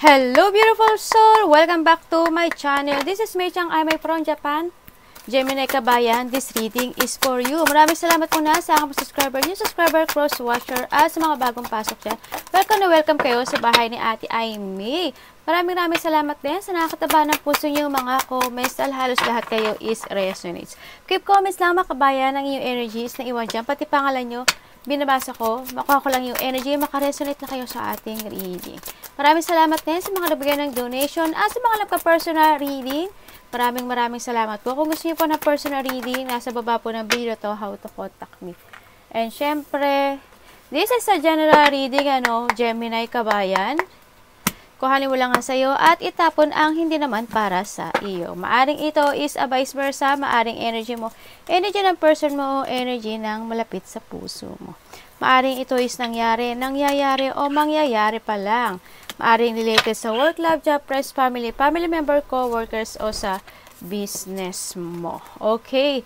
Hello beautiful soul! Welcome back to my channel. This is Mei Chang Aimee from Japan. Gemini Kabayan, this reading is for you. Maraming salamat muna sa aking subscriber, new subscriber, cross-watcher, at sa mga bagong pasok dyan. Welcome na welcome kayo sa bahay ni Ate Aimee. Maraming salamat din sa nakakataba ng puso niyo mga comments. Halos lahat kayo is resonates. Keep comments lang mga kabayan ng inyong energies na iwan dyan. Pati pangalan nyo, binabasa ko. Makuha ko lang yung energy. Makaresonate na kayo sa ating reading. Maraming salamat din sa mga nabigyan ng donation at sa mga nagka-personal reading. Maraming salamat po. Kung gusto niyo po ng personal reading, nasa baba po ng video to, how to contact me. And syempre, this is a general reading, Gemini Kabayan. Kuhanin mo lang nga sa'yo at itapon ang hindi naman para sa iyo. Maaring ito is a vice versa, maaring energy mo, energy ng person mo, energy ng malapit sa puso mo. Maaring ito is nangyayari o mangyayari pa lang. Maaring related sa work, love, job, friends, family member, co-workers o sa business mo. Okay.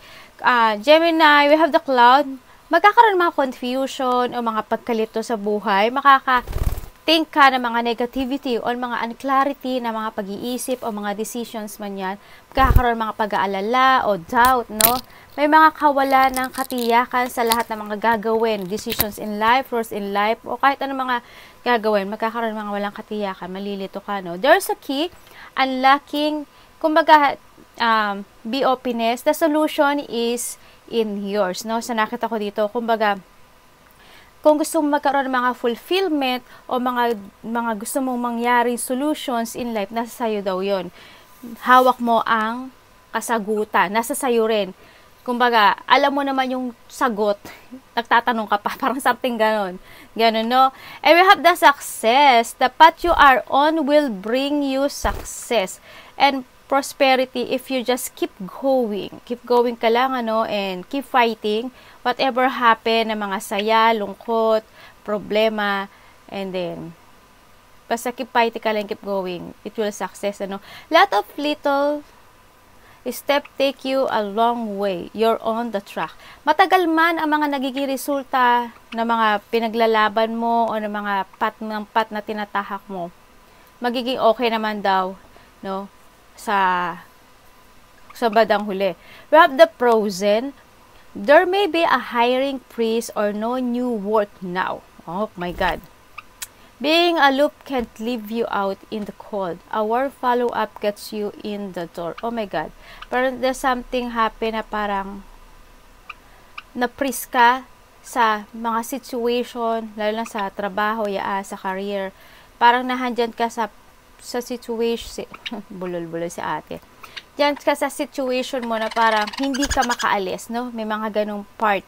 Gemini, we have the cloud. Magkakaroon ng mga confusion o mga pagkalito sa buhay. Think ka ng mga negativity o mga unclarity na mga pag-iisip o mga decisions man yan. Magkakaroon ng mga pag-aalala o doubt, no? May mga kawalan ng katiyakan sa lahat ng mga gagawin, decisions in life, roles in life, o kahit anong mga gagawin, magkakaroon ng mga walang katiyakan, malilito ka, no? There's a key, unlocking, kumbaga, be openness, the solution is in yours, no? Sa nakita ko dito, kumbaga, kung gusto mong magkaroon ng mga fulfillment o mga gusto mong mangyaring solutions in life, nasa sayo daw yon. Hawak mo ang kasagutan. Nasa sayo rin. Kumbaga, alam mo naman yung sagot. Nagtatanong ka pa. Parang something ganon. Ganon, no? And we have the success. The path you are on will bring you success and prosperity if you just keep going. Keep going ka lang, and keep fighting. Whatever happen, na mga saya, lungkot, problema, and then, basta keep fighting ka lang, keep going. It will success, Lot of little step take you a long way. You're on the track. Matagal man ang mga nagiging resulta ng mga pinaglalaban mo o ng mga path na tinatahak mo, magiging okay naman daw, no? Sa bandang huli. We have the frozen. There may be a hiring freeze or no new work now. Oh my God. Being aloof can't leave you out in the cold. Our follow-up gets you in the door. Oh my God. Pero there's something happen na parang na-freeze ka sa mga situation, lalo na sa trabaho, sa career. Parang nahandyan ka sa situation, bulol si ate. Diyan ka sa situation mo na parang hindi ka makaalis, no? May mga ganong part,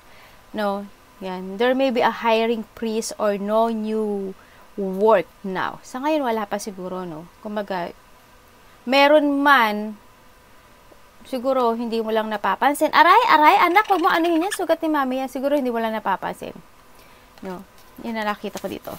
no? Yan. There may be a hiring freeze or no new work now. Sa ngayon, wala pa siguro, no? Kumbaga, meron man, siguro, hindi mo lang napapansin. Aray, anak, wag mo anuhin yan. Sugat ni mami yan. Siguro, hindi mo lang napapansin. No? Yan na nakita ko dito.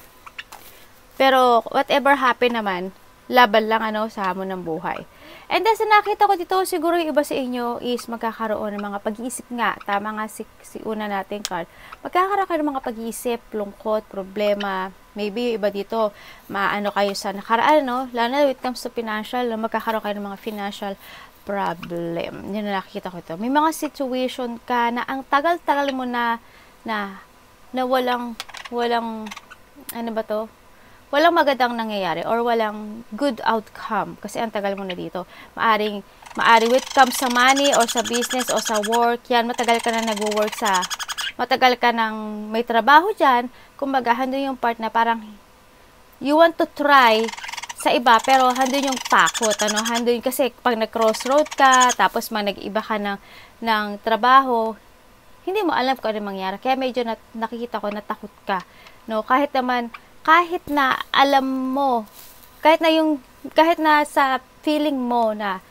Pero, whatever happen naman, laban lang, sa hamon ng buhay. And then, sa nakita ko dito, siguro yung iba sa inyo is magkakaroon ng mga pag-iisip nga. Tama nga si una nating card. Magkakaroon kayo ng mga pag-iisip, lungkot, problema. Maybe yung iba dito, maano kayo sa nakaraan, no? Lalo na when it comes to financial, magkakaroon kayo ng mga financial problem. Yun na nakikita ko ito. May mga situation ka na ang tagal-tagal mo na walang, ano ba to? Walang magandang nangyayari or walang good outcome kasi ang tagal mo na dito. Maari when it comes sa money or sa business or sa work, yan, matagal ka na matagal ka nang may trabaho dyan, kumbaga, handun yung part na parang you want to try sa iba, pero handun yung takot, handun kasi pag nag-crossroad ka, tapos nag-iba ka ng trabaho, hindi mo alam kung ano mangyari. Kaya medyo nakikita ko, natakot ka, no? Kahit na alam mo, kahit na sa feeling mo na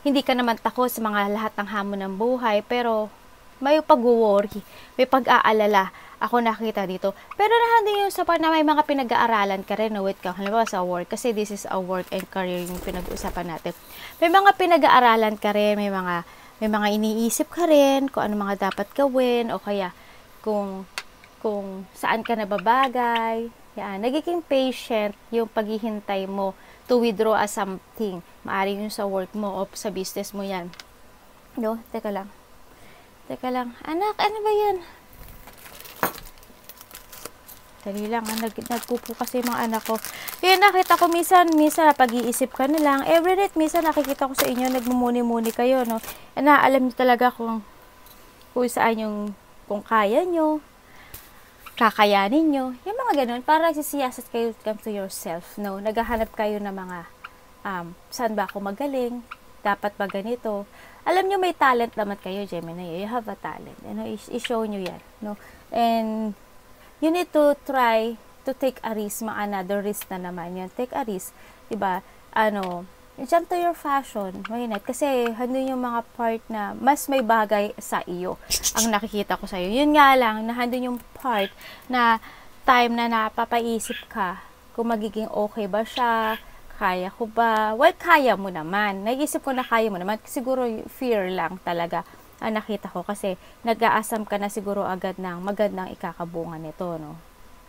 hindi ka naman takot sa mga lahat ng hamon ng buhay, pero may pag-worry, may pag-aalala ako nakita dito. Pero nahandin yung sa part na may mga pinag-aaralan ka rin, wait ka, halimbawa sa work, kasi this is a work and career yung pinag-uusapan natin. May mga pinag-aaralan ka rin, may mga iniisip ka rin, kung ano mga dapat gawin, o kaya kung saan ka nababagay, Yan, nagiging patient yung paghihintay mo to withdraw as something. Maaring yung sa work mo o sa business mo yan. No, teka lang. Teka lang. Anak, ano ba yan? Dali lang, nagpupo kasi yung mga anak ko. Kaya nakita ko minsan pag-iisip ka na lang. Every night, minsan nakikita ko sa inyo, nagmumuni-muni kayo, no? Na alam niyo talaga kung saan yung, kung kaya nyo, kakayanin nyo, yung mga ganun, para nagsisiyasat kayo come to yourself, no? Naghahanap kayo ng mga, saan ba ako magaling, dapat ba ganito. Alam nyo, may talent naman kayo, Gemini, you have a talent, you know, i-show nyo yan, no? And, you need to try to take a risk, another risk na naman yan, take a risk, diba, jump to your fashion, mainit, kasi handun yung mga part na mas may bagay sa iyo, ang nakikita ko sa iyo. Yun nga lang, na handun yung part na time na napapaisip ka, kung magiging okay ba siya, kaya ko ba, well, kaya mo naman, naisip ko na kaya mo naman, siguro fear lang talaga, ang nakita ko, kasi nag-aasam ka na siguro agad ng magandang ikakabungan nito, no?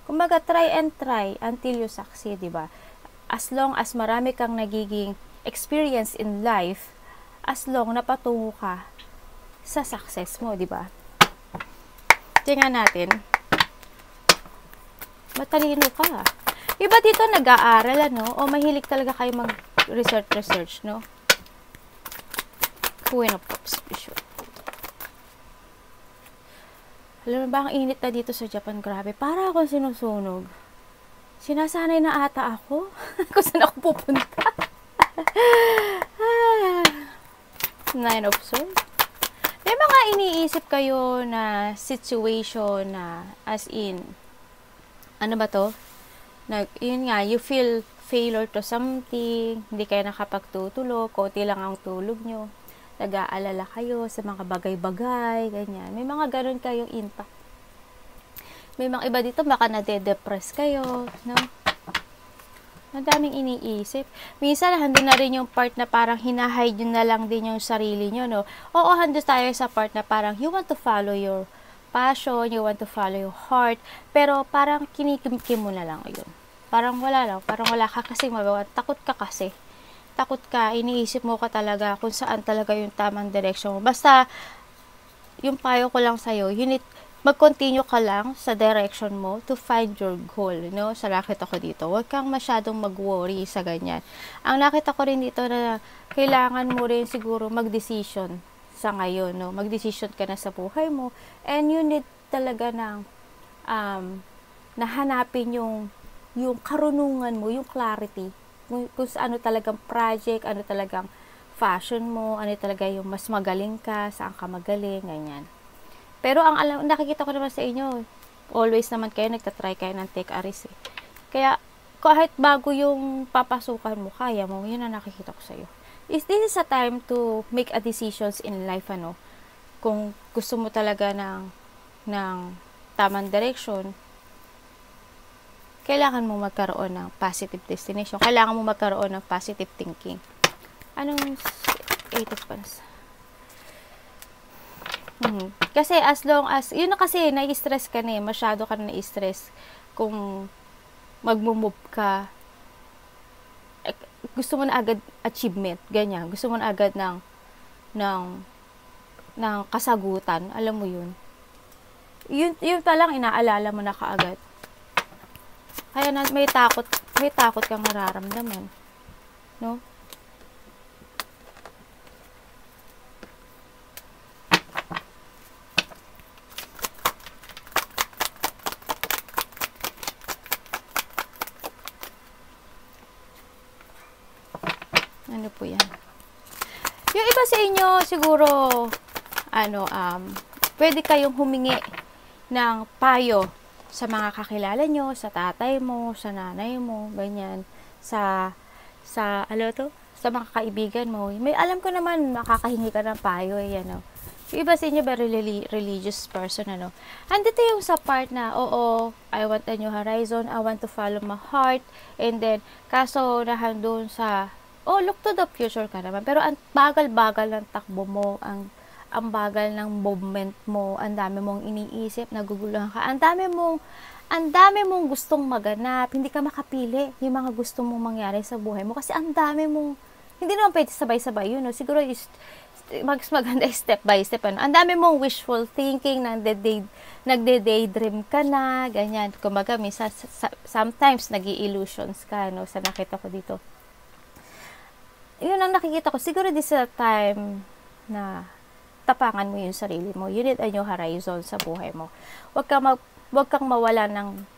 Kumbaga, try and try until you succeed, diba? As long as marami kang nagiging experience in life, as long na patungo ka sa success mo, di ba? Tingnan natin. Matalino ka. Iba dito nag-aaral, ano? O mahilig talaga kayo mag-research, no? Queen of Cups. Alam mo ba, ang init na dito sa Japan, grabe. Para ako sinusunog. Sinasanay na ata ako kung saan ako pupunta. 9 of Swords. May mga iniisip kayo na situation na as in, ano ba to? Yun nga, you feel failure to something, hindi kayo nakapagtutulog, konti lang ang tulog nyo, nag-aalala kayo sa mga bagay-bagay, ganyan. May mga ganun kayong impact. May mga iba dito, baka nade-depress kayo, no? Ang daming iniisip. Minsan, handun na rin yung part na parang hinahide nyo na lang din yung sarili nyo, no? Oo, handun tayo sa part na parang you want to follow your passion, you want to follow your heart, pero parang kinikimkim mo na lang yun. Parang wala ka kasi magawa. Takot ka kasi. Takot ka, iniisip mo ka talaga kung saan talaga yung tamang direction mo. Basta, yung payo ko lang sa'yo, mag-continue ka lang sa direction mo to find your goal, no? Sa nakita ko dito, huwag kang masyadong mag-worry sa ganyan. Ang nakita ko rin dito na kailangan mo rin siguro mag-decision sa ngayon, no? Mag-decision ka na sa buhay mo, and you need talaga ng nahanapin yung karunungan mo, yung clarity, kung sa ano talagang project, ano talagang fashion mo, ano talaga yung mas magaling ka, saan ka magaling, ganyan. Pero nakikita ko naman sa inyo, always naman kayo, nagtatry kayo ng take a risk. Kaya, kahit bago yung papasukan mo, kaya mo, yun ang nakikita ko sa iyo. This is a time to make a decisions in life, ano? Kung gusto mo talaga ng tamang direction, kailangan mo magkaroon ng positive destination. Kailangan mo magkaroon ng positive thinking. Anong 8 of Wands? Kasi as long as, yun na kasi, nai-stress ka na masyado ka na nai-stress kung mag-move ka, gusto mo na agad achievement, ganyan, gusto mo na agad ng kasagutan, alam mo yun pa lang inaalala mo na kaagad, kaya may takot kang nararamdaman, no? Ano po yan? Yung iba sa inyo, siguro, pwede kayong humingi ng payo sa mga kakilala nyo, sa tatay mo, sa nanay mo, ganyan, sa sa mga kaibigan mo. May alam ko naman, makakahingi ka ng payo, yan, Yung iba sa inyo, very religious person, Andito yung sa part na, oo, I want a new horizon, I want to follow my heart, and then, kaso, nahandun sa, look to the future ka naman. Pero ang bagal-bagal ng takbo mo, ang bagal ng movement mo, ang dami mong iniisip, naguguluhan ka, ang dami mong ang dami mong gustong maganap, hindi ka makapili yung mga gusto mong mangyari sa buhay mo kasi ang dami mong, hindi naman pwede sabay-sabay yun, no? Siguro mas maganda step by step, ano? Ang dami mong wishful thinking, nagde-daydream ka na, ganyan. Kumbaga, sometimes nag-i-illusions ka, no? Sa nakita ko dito. Yun ang nakikita ko. Siguro this is a time na tapangan mo yung sarili mo. You need a new horizon sa buhay mo. Huwag kang mawala ng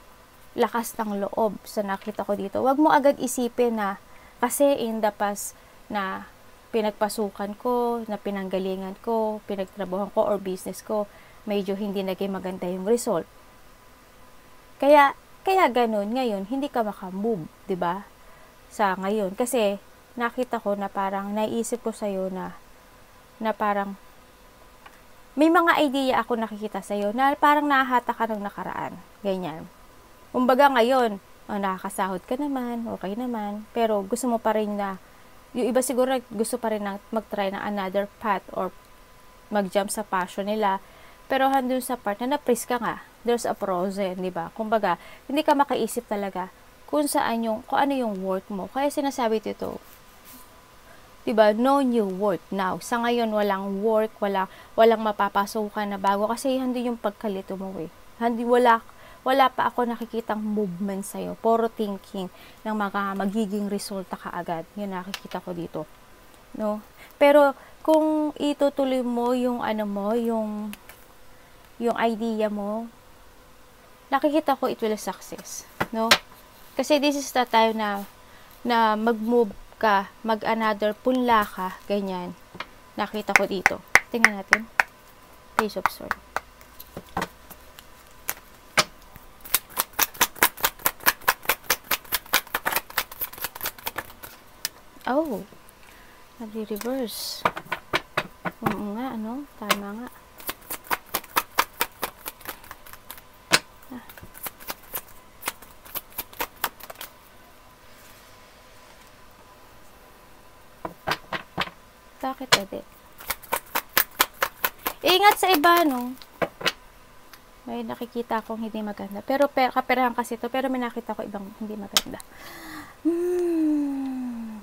lakas ng loob sa nakita ko dito. Huwag mo agad isipin na kasi in the past na pinagpasukan ko, na pinanggalingan ko, pinagtrabahan ko or business ko, medyo hindi naging maganda yung result. Kaya ganun, ngayon, hindi ka makamove, 'di ba? Sa ngayon. Kasi nakita ko na parang naisip ko sa'yo na parang may mga idea ako nakikita sa'yo na parang nahahata ka ng nakaraan. Ganyan. Kumbaga ngayon, nakakasahod ka naman, okay naman, pero gusto mo pa rin na, yung iba siguro gusto pa rin na mag-try ng another path or mag-jump sa passion nila, pero handun sa part na na-freeze ka nga, there's a process, di ba? Kumbaga, hindi ka makaisip talaga kung ano yung worth mo. Kaya sinasabi dito, diba, no new work now. Sa ngayon, walang work, walang mapapasukan na bago kasi handun yung pagkalito mo eh. Wala pa ako nakikitang movement sa'yo. Puro thinking ng magiging resulta kaagad. Yun nakikita ko dito. No? Pero, kung itutuloy mo yung yung idea mo, nakikita ko it will success. No? Kasi this is the time na mag-move ka, mag-another punla ka, ganyan. Nakita ko dito. Tingnan natin. Page of Swords. Oh, nag-reverse. Oo nga, ano? Tama nga. Bakit edi? Ingat sa iba, no? May nakikita akong hindi maganda. Pero kaperahan kasi ito. Pero may nakita ko ibang hindi maganda.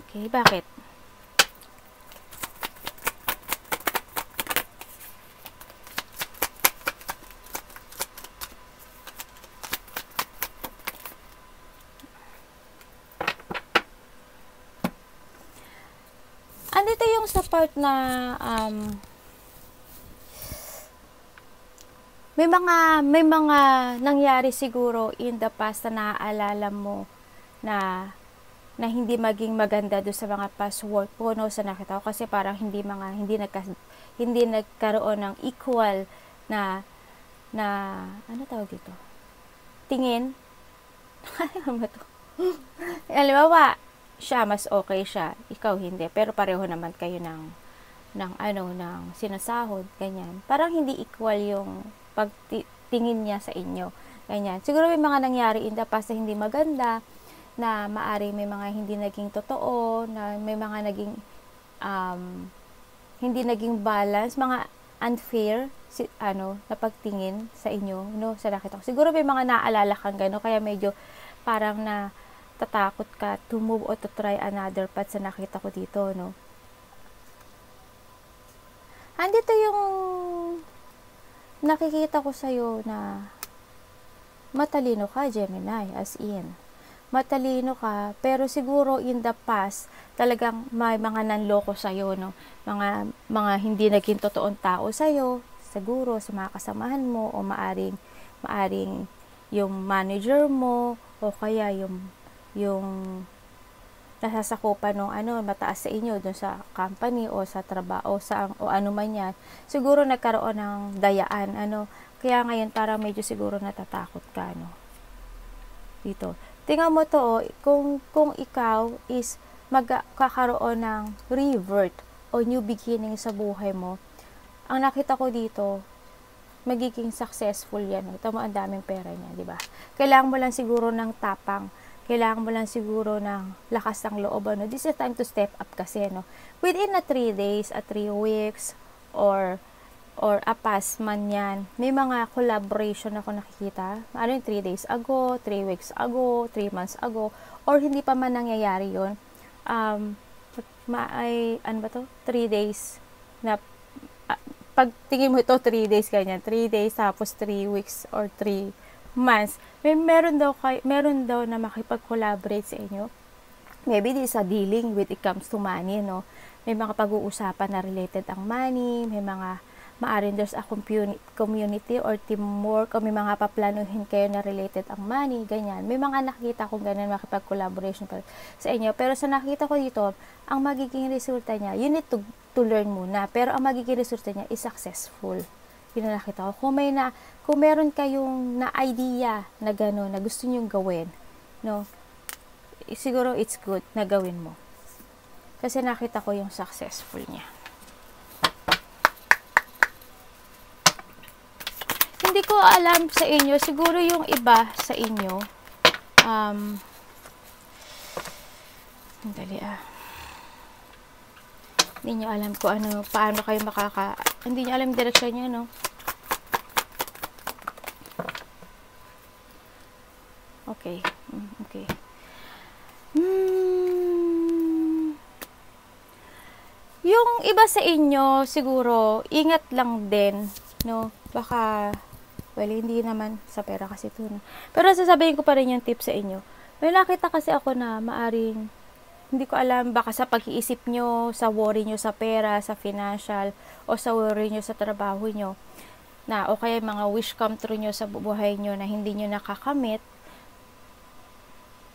Okay, bakit? Andito yung sa part na may mga nangyari siguro in the past na naaalala mo na hindi maging maganda do sa mga past work po, no, sa nakita ko kasi parang hindi nagkaroon ng equal na ano tawag dito? Tingin. Ano ba to? Halimbawa, siya mas okay siya, ikaw hindi, pero pareho naman kayo ng sinasahod, ganyan. Parang hindi equal yung pagtingin niya sa inyo, ganyan. Siguro may mga nangyari in the past na hindi maganda, na maaring may mga hindi naging totoo, na may mga naging hindi naging balance, mga unfair na pagtingin sa inyo, no, sa nakita ko. Siguro may mga naalala kang gano'n, kaya medyo parang na tatakot ka to move or to try another path sa nakita ko dito, no. Andito yung nakikita ko sa'yo na matalino ka, Gemini, as in. Matalino ka, pero siguro in the past, talagang may mga nanloko sa'yo, no? Mga hindi naging totoong tao sa'yo, siguro sa mga kasamahan mo, o maaring yung manager mo, o kaya yung nasasakupan ng mataas sa inyo dun sa company o sa trabaho o ano man yan, siguro nagkaroon ng dayaan, kaya ngayon parang medyo siguro natatakot ka, dito. Tingnan mo to, kung ikaw is magkakaroon ng revert o new beginning sa buhay mo, ang nakita ko dito, magiging successful yan. Ito mo, ang daming pera niya, di ba? Kailangan mo lang siguro ng tapang, kailangan mo lang siguro ng lakas ng loob, This is time to step up kasi, Within 3 days, 3 weeks, or or apas man yan, may mga collaboration ako nakikita. Ano yung 3 days ago, 3 weeks ago, 3 months ago, or hindi pa man nangyayari yun. Ano ba to? 3 days na, pag tingin mo ito, 3 days ganyan. 3 days, tapos 3 weeks, or 3 months. Meron daw na makipag-collaborate sa inyo. Maybe this is a dealing with it comes to money, no? May mga pag-uusapan na related ang money, may mga maaring there's a community or teamwork, o may mga paplanuhin kayo na related ang money, ganyan. May mga nakita kong ganyan, makipag-collaboration sa inyo. Pero sa nakita ko dito, ang magiging resulta niya, you need to learn muna. Pero ang magiging resulta niya is successful. Yun na nakita ko. Kung meron kayong na idea na gano'n, na gusto nyong gawin, no, siguro it's good na gawin mo. Kasi nakita ko yung successful niya. Hindi ko alam sa inyo, siguro yung iba sa inyo, hindi nyo alam kung paano kayo hindi nyo alam yung direction nyo, no? Okay. Okay. Yung iba sa inyo, siguro, ingat lang din, no? Baka, well, hindi naman sa pera kasi ito, no? Pero sasabihin ko pa rin yung tip sa inyo. May nakita kasi ako na maaring, hindi ko alam, baka sa pag-iisip nyo, sa worry nyo sa pera, sa financial, o sa worry nyo sa trabaho nyo, na, o kaya mga wish come true nyo sa buhay nyo na hindi nyo nakakamit,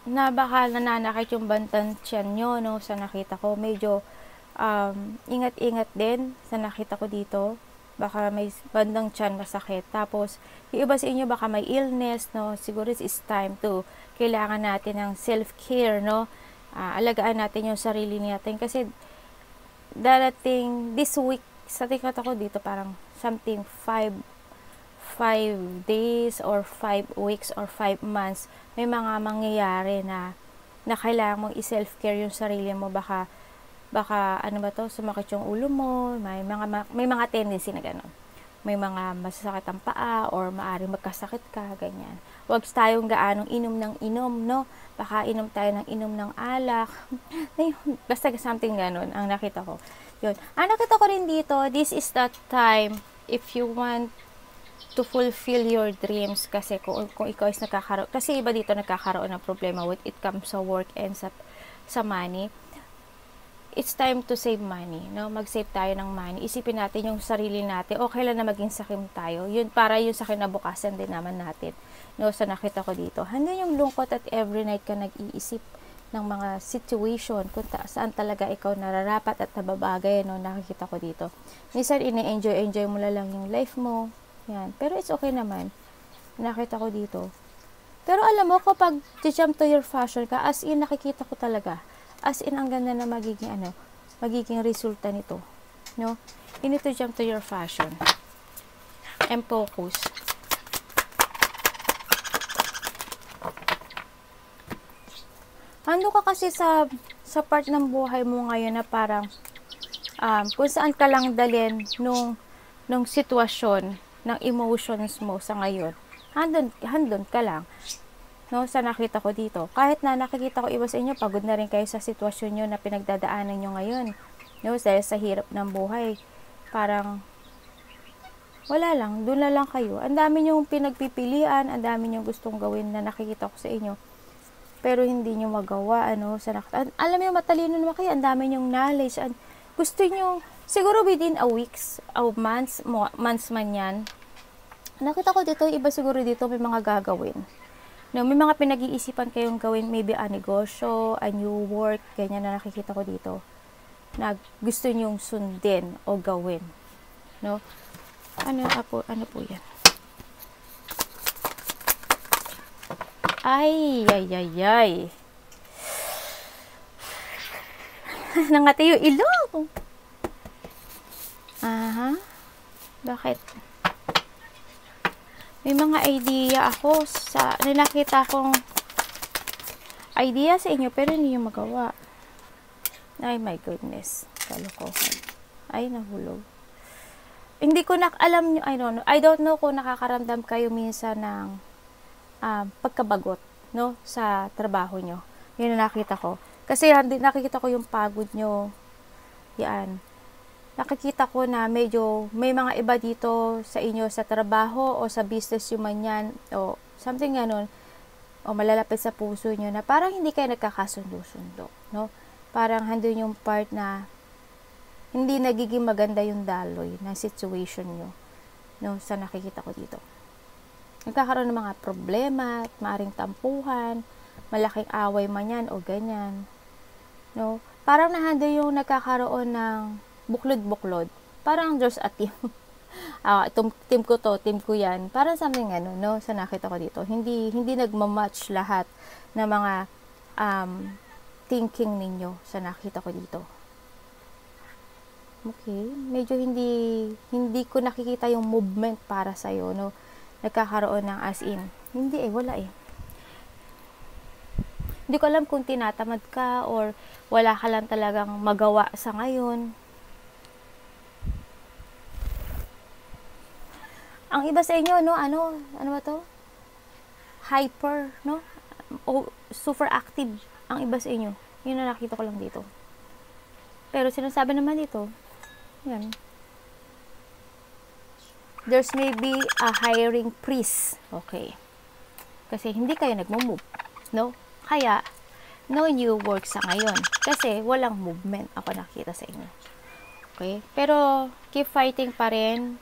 na baka nananakit yung bantan tiyan nyo, no? Sa nakita ko, medyo, ingat-ingat din sa nakita ko dito. Baka may bandang tiyan masakit. Tapos, yung iba sa inyo baka may illness, no? Siguro it's time to kailangan natin ng self-care, no? Alagaan natin yung sarili natin. Kasi, darating this week, sa tingkat ako dito, parang something 5 days or 5 weeks or 5 months, may mga mangyayari na kailangan mong i-self-care yung sarili mo. Baka ano ba to, sumakit yung ulo mo, may mga tendency na gano'n. May mga masasakit ang paa or maaring magkasakit ka, ganyan. Huwag tayong gaanong inom ng inom, no? Baka inom tayo ng inom ng alak. Basta something gano'n ang nakita ko. Yun. Ang nakita ko rin dito, this is the time if you want to fulfill your dreams, kasi kung ikaw is nagkakaroon, kasi iba dito nagkakaroon ng problema with it comes sa work and sa money. It's time to save money, no? Mag-save tayo ng money. Isipin natin yung sarili natin. Okay lang na maging sakim tayo. Yun, para yun sa kinabukasan din naman natin. No, sa nakita ko dito. Hanggang yung lungkot at every night ka nag-iisip ng mga situation kung saan talaga ikaw nararapat at nababagay, no? Nakikita ko dito. Minsan, ini-enjoy mo lang yung life mo. Yan. Pero it's okay naman. Nakita ko dito. Pero alam mo, kapag jump to your fashion ka, as in, nakikita ko talaga. As in, ang ganda na magiging resulta nito. No? You need to jump to your fashion. And focus. Ano ka kasi sa part ng buhay mo ngayon na parang kung saan ka lang dalhin nung sitwasyon ng emotions mo sa ngayon. Handon ka lang. No, sa nakita ko dito. Kahit na nakikita ko iba sa inyo, pagod na rin kayo sa sitwasyon nyo na pinagdadaanan nyo ngayon. No, dahil sa hirap ng buhay. Parang, wala lang, doon na lang kayo. Ang dami nyong pinagpipilian, ang dami nyong gustong gawin na nakikita ko sa inyo. Pero hindi nyo magawa, alam nyo, matalino naman kayo, ang dami nyong knowledge, gusto nyo, siguro within a weeks, months man yan. Nakita ko dito, iba siguro dito may mga gagawin. No, may mga pinag-iisipan kayong gawin, maybe a negosyo, a new work, ganyan na nakikita ko dito. Na gusto nyong sundin o gawin. No? Ano po yan? Ay. Nangati yung ilong. Aha. Bakit? May mga idea ako sa nakita kong idea sa inyo pero hindi nyo magawa. Ay my goodness. Kalokohan. Ay, nahulog. hindi ko alam nyo, I don't know kung nakakaramdam kayo minsan ng pagkabagot, no, sa trabaho nyo. Yun ang nakita ko. Kasi nakikita ko yung pagod nyo. Yan. Nakikita ko na medyo may mga iba dito sa inyo sa trabaho o sa business yung man yan o something ganun o malalapit sa puso nyo na parang hindi kayo nagkakasundo-sundo, no? Parang handun yung part na hindi nagiging maganda yung daloy ng situation nyo, no, sa nakikita ko dito. Nagkakaroon ng mga problema, maaring tampuhan, malaking away man yan o ganyan, no? Parang nahando yung nagkakaroon ng buklod-buklod. Parang there's a team. Itong team ko to, team ko yan. Parang something no, sa nakita ko dito. Hindi nagmamatch lahat ng mga thinking ninyo sa nakita ko dito. Okay, medyo hindi ko nakikita yung movement para sa iyo, no. Nagkakaroon ng as in. Hindi wala eh. Hindi ko alam kung tinatamad ka or wala ka lang talagang magawa sa ngayon. Ang iba sa inyo, no, ano ba to? Hyper, no? O super active ang iba sa inyo. Yun na nakita ko lang dito. Pero sinasabi naman dito, yan. There's maybe a hiring freeze. Okay. Kasi hindi kayo nagmo-move, no? Kaya, no new work sa ngayon. Kasi walang movement ako nakita sa inyo. Okay? Pero, keep fighting pa rin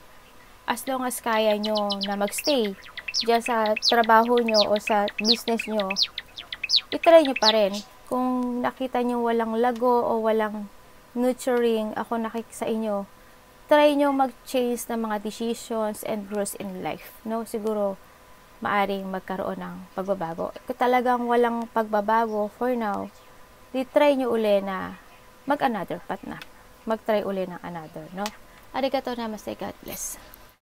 as long as kaya nyo na magstay dyan sa trabaho nyo o sa business nyo. Itry nyo pa rin. Kung nakita nyo walang lago o walang nurturing ako nakikita sa inyo, try nyo mag-change ng mga decisions and growth in life, no? Siguro maaring magkaroon ng pagbabago. Kung talagang walang pagbabago for now, try nyo uli na mag-another path na. Mag-try uli ng another, no? Arigatou namaste, God bless.